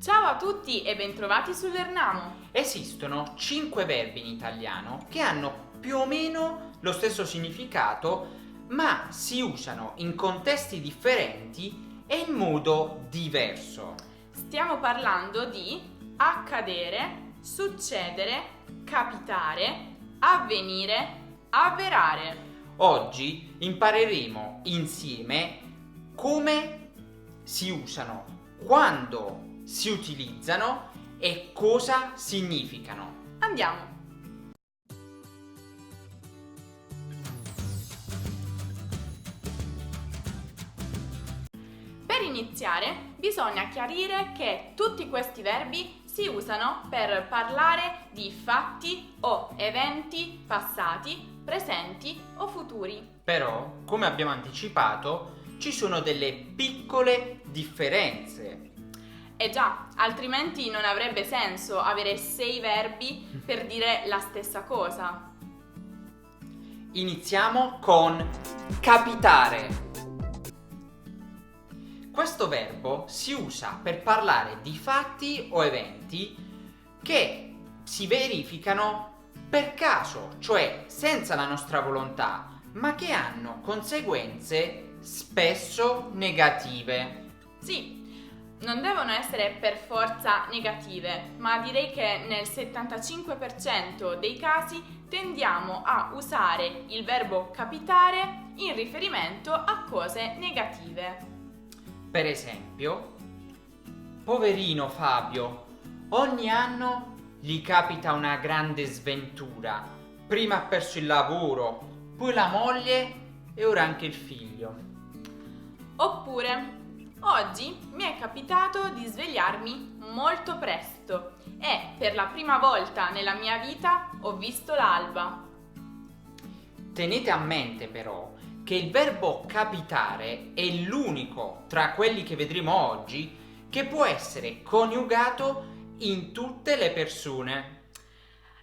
Ciao a tutti e bentrovati su Learnamo. Esistono 5 verbi in italiano che hanno più o meno lo stesso significato, ma si usano in contesti differenti e in modo diverso. Stiamo parlando di accadere, succedere, capitare, avvenire, avverare. Oggi impareremo insieme come si usano, quando si utilizzano e cosa significano. Andiamo. Per iniziare, bisogna chiarire che tutti questi verbi si usano per parlare di fatti o eventi passati, presenti o futuri. Però, come abbiamo anticipato, ci sono delle piccole differenze. Eh già, altrimenti non avrebbe senso avere 6 verbi per dire la stessa cosa. Iniziamo con capitare. Questo verbo si usa per parlare di fatti o eventi che si verificano per caso, cioè senza la nostra volontà, ma che hanno conseguenze spesso negative. Sì, non devono essere per forza negative, ma direi che nel 75% dei casi tendiamo a usare il verbo capitare in riferimento a cose negative. Per esempio, poverino Fabio, ogni anno gli capita una grande sventura. Prima ha perso il lavoro, poi la moglie e ora anche il figlio. Oppure, oggi mi è capitato di svegliarmi molto presto e per la prima volta nella mia vita ho visto l'alba. Tenete a mente però che il verbo capitare è l'unico tra quelli che vedremo oggi che può essere coniugato in tutte le persone.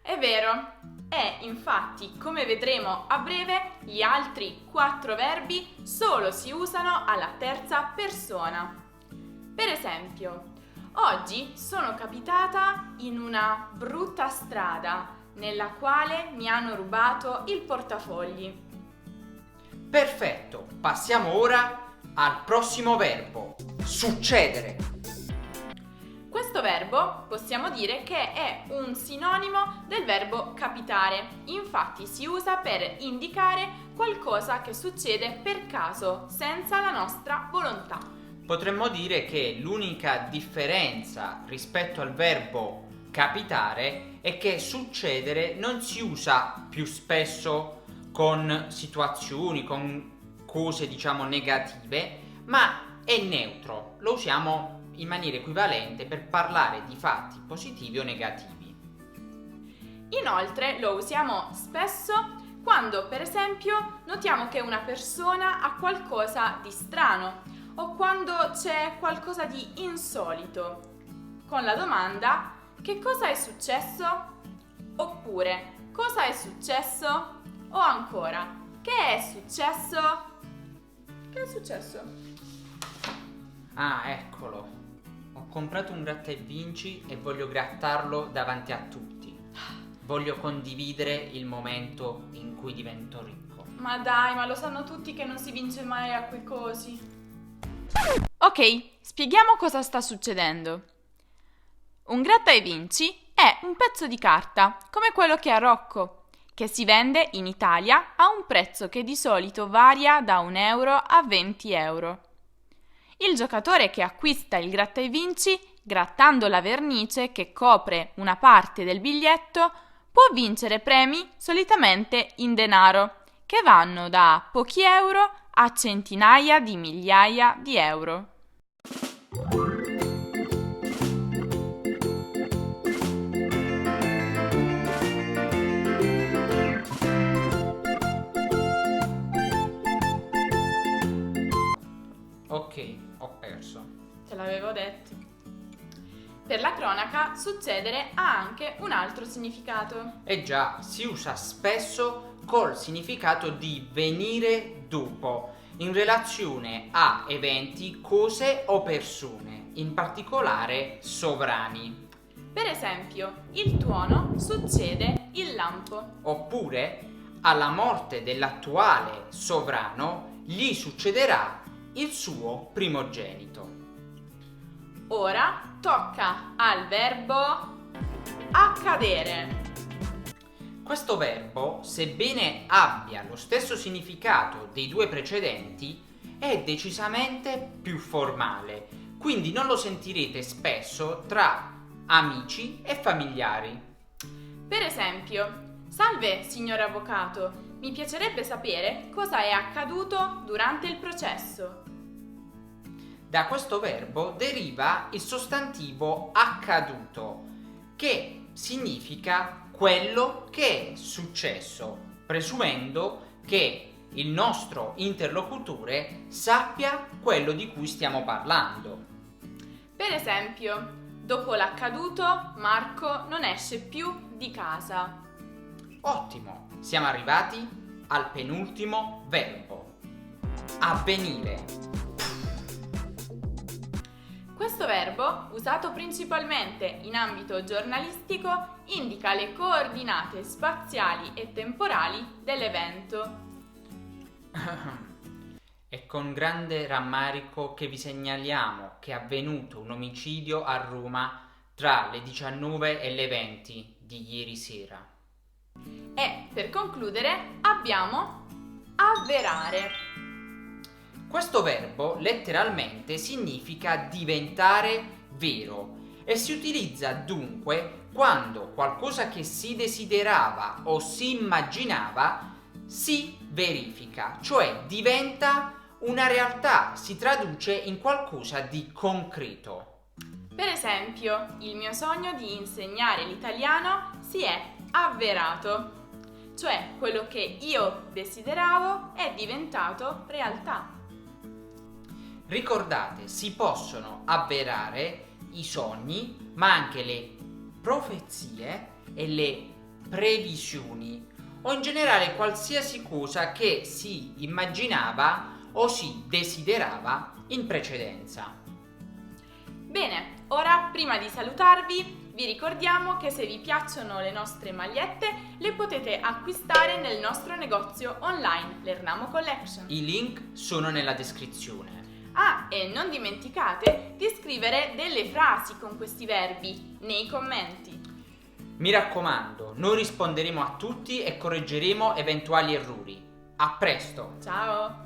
È vero, e infatti, come vedremo a breve, gli altri 4 verbi solo si usano alla terza persona. Per esempio, oggi sono capitata in una brutta strada nella quale mi hanno rubato il portafogli. Perfetto, passiamo ora al prossimo verbo, succedere. Questo verbo possiamo dire che è un sinonimo del verbo capitare, infatti si usa per indicare qualcosa che succede per caso, senza la nostra volontà. Potremmo dire che l'unica differenza rispetto al verbo capitare è che succedere non si usa più spesso con situazioni, con cose diciamo negative, ma è neutro, lo usiamo in maniera equivalente per parlare di fatti positivi o negativi. Inoltre lo usiamo spesso quando, per esempio, notiamo che una persona ha qualcosa di strano o quando c'è qualcosa di insolito, con la domanda che cosa è successo? Oppure cosa è successo? O ancora che è successo? Che è successo? Ah, eccolo. Ho comprato un gratta e vinci e voglio grattarlo davanti a tutti. Voglio condividere il momento in cui divento ricco. Ma dai, ma lo sanno tutti che non si vince mai a quei cosi. Ok, spieghiamo cosa sta succedendo. Un gratta e vinci è un pezzo di carta, come quello che ha Rocco, che si vende in Italia a un prezzo che di solito varia da 1 euro a 20 euro. Il giocatore che acquista il gratta e vinci, grattando la vernice che copre una parte del biglietto, può vincere premi solitamente in denaro, che vanno da pochi euro a centinaia di migliaia di euro. Ok, ho perso. Te l'avevo detto. Per la cronaca, succedere ha anche un altro significato. E già, si usa spesso col significato di venire dopo, in relazione a eventi, cose o persone. in particolare sovrani. Per esempio, il tuono succede il lampo. Oppure, alla morte dell'attuale sovrano gli succederà il suo primogenito. Ora tocca al verbo accadere. Questo verbo, sebbene abbia lo stesso significato dei due precedenti, è decisamente più formale, quindi non lo sentirete spesso tra amici e familiari. Per esempio, salve signor avvocato, mi piacerebbe sapere cosa è accaduto durante il processo. Da questo verbo deriva il sostantivo accaduto, che significa quello che è successo, presumendo che il nostro interlocutore sappia quello di cui stiamo parlando. Per esempio, dopo l'accaduto, Marco non esce più di casa. Ottimo, siamo arrivati al penultimo verbo, avvenire. Questo verbo, usato principalmente in ambito giornalistico, indica le coordinate spaziali e temporali dell'evento. È con grande rammarico che vi segnaliamo che è avvenuto un omicidio a Roma tra le 19 e le 20 di ieri sera. E per concludere abbiamo avverare. Questo verbo letteralmente significa diventare vero e si utilizza dunque quando qualcosa che si desiderava o si immaginava si verifica, cioè diventa una realtà, si traduce in qualcosa di concreto. Per esempio, il mio sogno di insegnare l'italiano si è avverato, cioè quello che io desideravo è diventato realtà. Ricordate, si possono avverare i sogni, ma anche le profezie e le previsioni, o in generale qualsiasi cosa che si immaginava o si desiderava in precedenza. Bene, ora prima di salutarvi vi ricordiamo che se vi piacciono le nostre magliette le potete acquistare nel nostro negozio online, l'Ernamo Collection. I link sono nella descrizione. Ah, e non dimenticate di scrivere delle frasi con questi verbi nei commenti. Mi raccomando, noi risponderemo a tutti e correggeremo eventuali errori. A presto! Ciao!